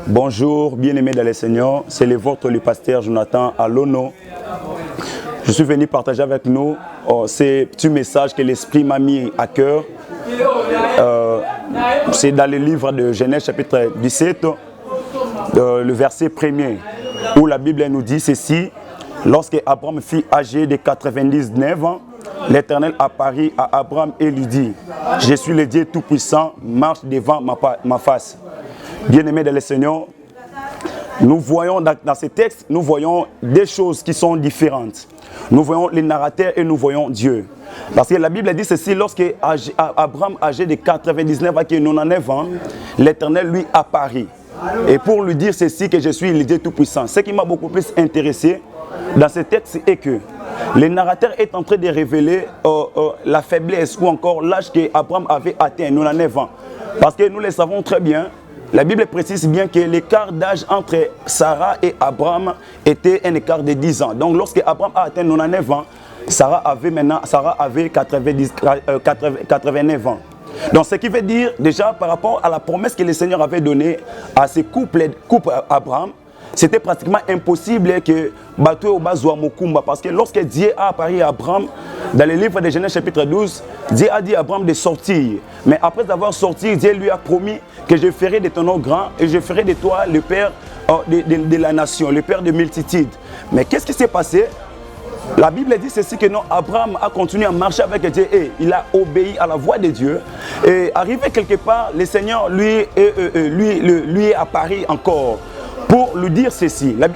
Bonjour, bien-aimés dans le Seigneur, c'est le vôtre, le pasteur Jonathan Alono. Je suis venu partager avec nous ces petits messages que l'Esprit m'a mis à cœur. C'est dans le livre de Genèse chapitre 17, le verset 1er, où la Bible nous dit ceci: lorsque Abraham fut âgé de 99 ans, l'Éternel apparut à Abraham et lui dit: je suis le Dieu Tout-Puissant, marche devant ma face. Bien-aimés dans le Seigneur, nous voyons dans ces textes, nous voyons des choses qui sont différentes. Nous voyons les narrateurs et nous voyons Dieu. Parce que la Bible dit ceci: lorsque Abraham, âgé de 99 à 99 ans, l'Éternel lui apparut. Et pour lui dire ceci, que je suis le Dieu Tout-Puissant. Ce qui m'a beaucoup plus intéressé dans ce texte est que le narrateur est en train de révéler la faiblesse ou encore l'âge qu'Abraham avait atteint, 99 ans. Parce que nous le savons très bien, la Bible précise bien que l'écart d'âge entre Sarah et Abraham était un écart de 10 ans. Donc lorsque Abraham a atteint 99 ans, Sarah avait 89 ans. Donc ce qui veut dire déjà par rapport à la promesse que le Seigneur avait donnée à ce couple Abraham, c'était pratiquement impossible que Bateau Bazwa Mokumba, parce que lorsque Dieu a apparu à Abraham, dans le livre de Genèse chapitre 12, Dieu a dit à Abraham de sortir. Mais après avoir sorti, Dieu lui a promis que je ferai de ton nom grand et je ferai de toi le père de la nation, le père de multitudes. Mais qu'est-ce qui s'est passé? La Bible dit ceci, que non, Abraham a continué à marcher avec Dieu et il a obéi à la voix de Dieu. Et arrivé quelque part, le Seigneur lui est apparu encore pour lui dire ceci. La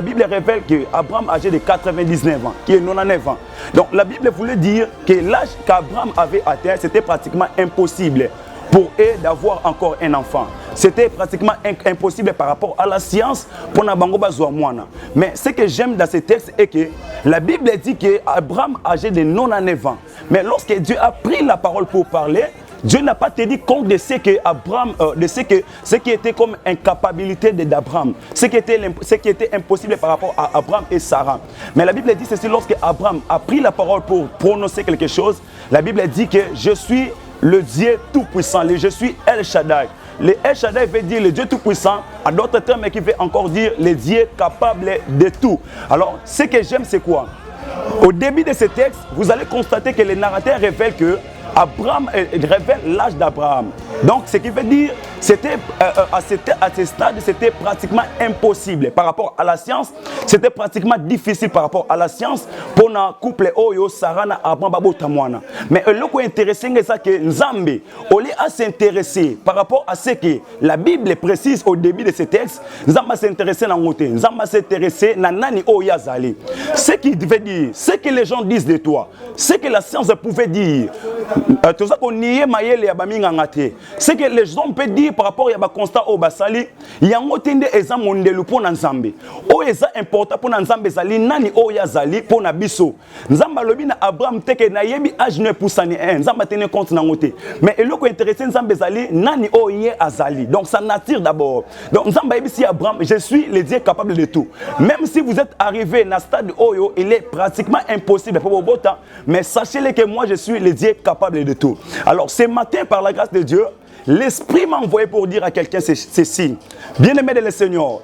Bible révèle qu'Abraham, âgé de 99 ans, qui est 99 ans. Donc la Bible voulait dire que l'âge qu'Abraham avait atteint, c'était pratiquement impossible pour eux d'avoir encore un enfant. C'était pratiquement impossible par rapport à la science pour Nabango Bazouamouana. Mais ce que j'aime dans ce texte est que la Bible dit qu'Abraham, âgé de 99 ans, mais lorsque Dieu a pris la parole pour parler, Dieu n'a pas tenu compte de ce qui était comme incapacité d'Abraham, ce qui était impossible par rapport à Abraham et Sarah. Mais la Bible dit ceci: lorsque Abraham a pris la parole pour prononcer quelque chose, la Bible dit que je suis le Dieu Tout-Puissant, je suis El Shaddai. Le El Shaddai veut dire le Dieu Tout-Puissant, à d'autres termes, qui veut encore dire le Dieu capable de tout. Alors, ce que j'aime, c'est quoi? Au début de ce texte, vous allez constater que le narrateur révèle que Abraham révèle l'âge d'Abraham. Donc, ce qui veut dire, c'était à ce stade, c'était pratiquement impossible par rapport à la science. C'était pratiquement difficile par rapport à la science pour un couple Oyo, Sarah, na Abraham, Babo Tamwana. Mais le coup intéressant, c'est que Nzambe, au lieu de s'intéresser par rapport à ce que la Bible précise au début de ce texte, Nzambe s'intéressait dans le Nzambe s'intéressait dans Nani Oyazali. Ce qui veut dire, ce que les gens disent de toi, ce que la science pouvait dire. Tout ça qu'on nie maïele ya baminga ngate. Ce que les gens peuvent dire par rapport à constat au basali, yango tende eza mondelu pour Nzambe. O eza important pour Nzambe zali nani o ya zali pour na biso. Nzamba lobi na Abraham teke na yebi âge ne poussani un. Nzamba tenait compte na ngote. Mais eloko intéressant Nzambe zali nani o ye azali. Donc ça nature d'abord. Donc Nzamba yebi si Abraham, je suis le Dieu capable de tout. Même si vous êtes arrivé na stade oyo, il est pratiquement impossible pour vos temps, mais sachez-le que moi je suis le Dieu capable de tout. Alors ce matin, par la grâce de Dieu, l'Esprit m'a envoyé pour dire à quelqu'un ceci: bien-aimé de le Seigneur,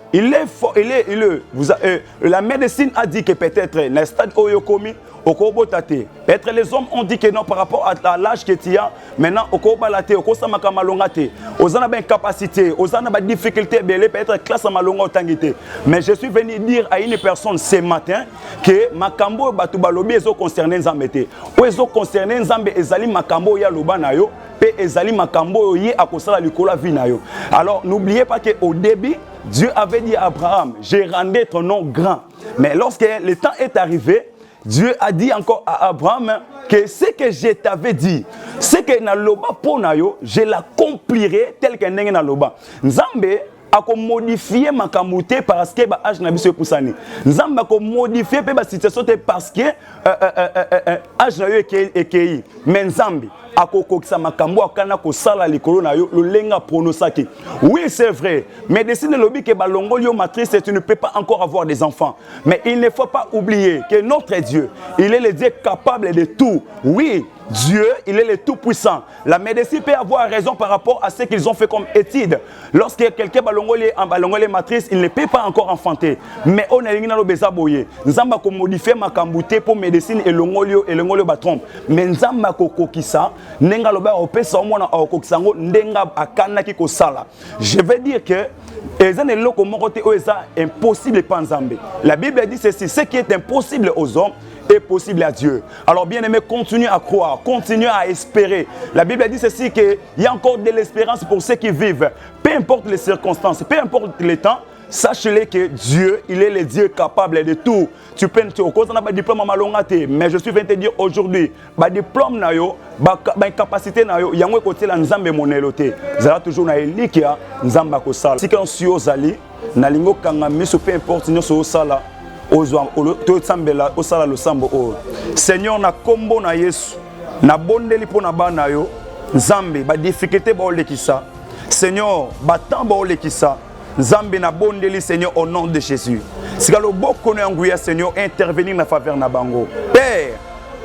la médecine a dit que peut-être dans le stade Oyokomi, peut-être les hommes ont dit que non par rapport à l'âge que tu as, maintenant Okobalate, Okosamaka Malongate, aux en a capacité, aux en a difficulté, peut-être classe à Malonga Tangité. Mais je suis venu dire à une personne ce matin que Makambo Batubalobi est concerné Nzambete. Ou est concerné Nzambe Ezali Makambo Yalubanayo, pe Ezali Makambo Ye Akosala Likola Vinayo. Alors n'oubliez pas qu'au début, Dieu avait dit à Abraham: j'ai rendu ton nom grand. Mais lorsque le temps est arrivé, Dieu a dit encore à Abraham que ce que je t'avais dit, ce que na loba ponayo, je l'accomplirai tel que n'est na loba. Nzambe a modifié ma kamute parce que ba âge na biso poussani. Nzambe a modifié pe ba situation parce que âge na yo ekei. Mais Nzambe akokokisa makambo akana ko sala likolo na yo le lenga pronosaki. Oui, c'est vrai. Médecine lobi que balongoli yo matrice, tu ne peux pas encore avoir des enfants. Mais il ne faut pas oublier que notre Dieu, il est le Dieu capable de tout. Oui, Dieu, il est le tout-puissant. La médecine peut avoir raison par rapport à ce qu'ils ont fait comme étude. Lorsque quelqu'un balongole matrice, il ne peut pas encore enfanter. Mais on a l'ingénieur bezaboye. Nzamba ko modifier ma kambouté pour médecine et l'ongolio batron. Mais nzamba ko kokisa, nenga loba opesa omona okokisango ndenga akana ki ko sala. Je veux dire que impossible pas Nzambe. La Bible dit ceci, ce qui est impossible aux hommes est possible à Dieu. Alors bien aimé, continuez à croire, continuez à espérer. La Bible dit ceci, qu'il y a encore de l'espérance pour ceux qui vivent. Peu importe les circonstances, peu importe les temps, sachez-le que Dieu, il est le Dieu capable de tout. Tu peux au cause d'un diplôme à malongate, mais je suis venu te dire aujourd'hui, diplôme na yo, capacité na yo, yango côté la nzambe moneloté. Zala toujours na elikia nzamba ko sala. Si quand si ozali na lingo kanga miso peu importe nyo so sala ozwa to tsambela osala lo sambo o. Seigneur na kombo na Yesu, na bondeli po na bana yo, nzambe ba difficulté ba olekisa. Seigneur, ba tamba olekisa. Nzambe na bondeli Seigneur au nom de Jésus. Si le boko na nguya Seigneur intervenir na faveur na bango. Père,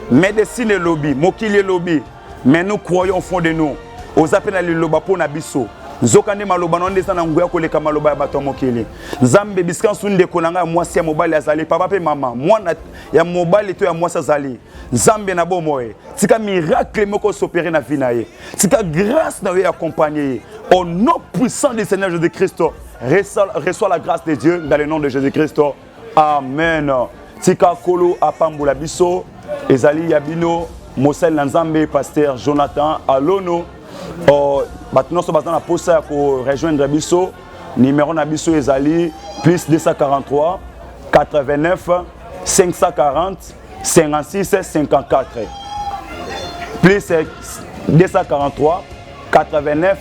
médecine et lobby, mokili lobby, mais nous croyons au fond de nous. Aux appels à l'loba pour na biso. Nzokande maloba non ndesa na nguya koleka maloba ya bato mokili. Nzambe biskan sunde konanga mwasi ya mobali azali papa pe mama. Mwana ya mobali to ya mwasi azali. Nzambe na bomoye. Tika miracle moko s'opérer na vie na ye. Tika grâce na ye accompagner. Au nom puissant du Seigneur Jésus-Christ, reçois la grâce de Dieu dans le nom de Jésus-Christ. Amen. Tika kolo apambola biso, ezali yabino, Mosel Nzambe, pasteur Jonathan Alono. Maintenant, nous sommes pour rejoindre biso. Numéro na biso ezali plus 243 89 540 56 54. Plus 243 89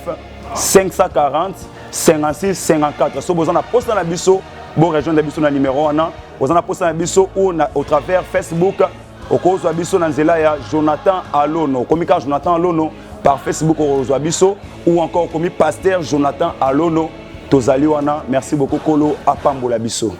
540 56 54. Si vous avez posté dans la biso, vous rejoindre la biso dans le numéro 1. Vous avez posté dans la biso ou au travers Facebook. Au cause de la biso dans la Jonathan Alono. Comme Jonathan Alono par Facebook au biso ou encore comme pasteur Jonathan Alono. Tozali wana. Merci beaucoup Kolo Apambola biso.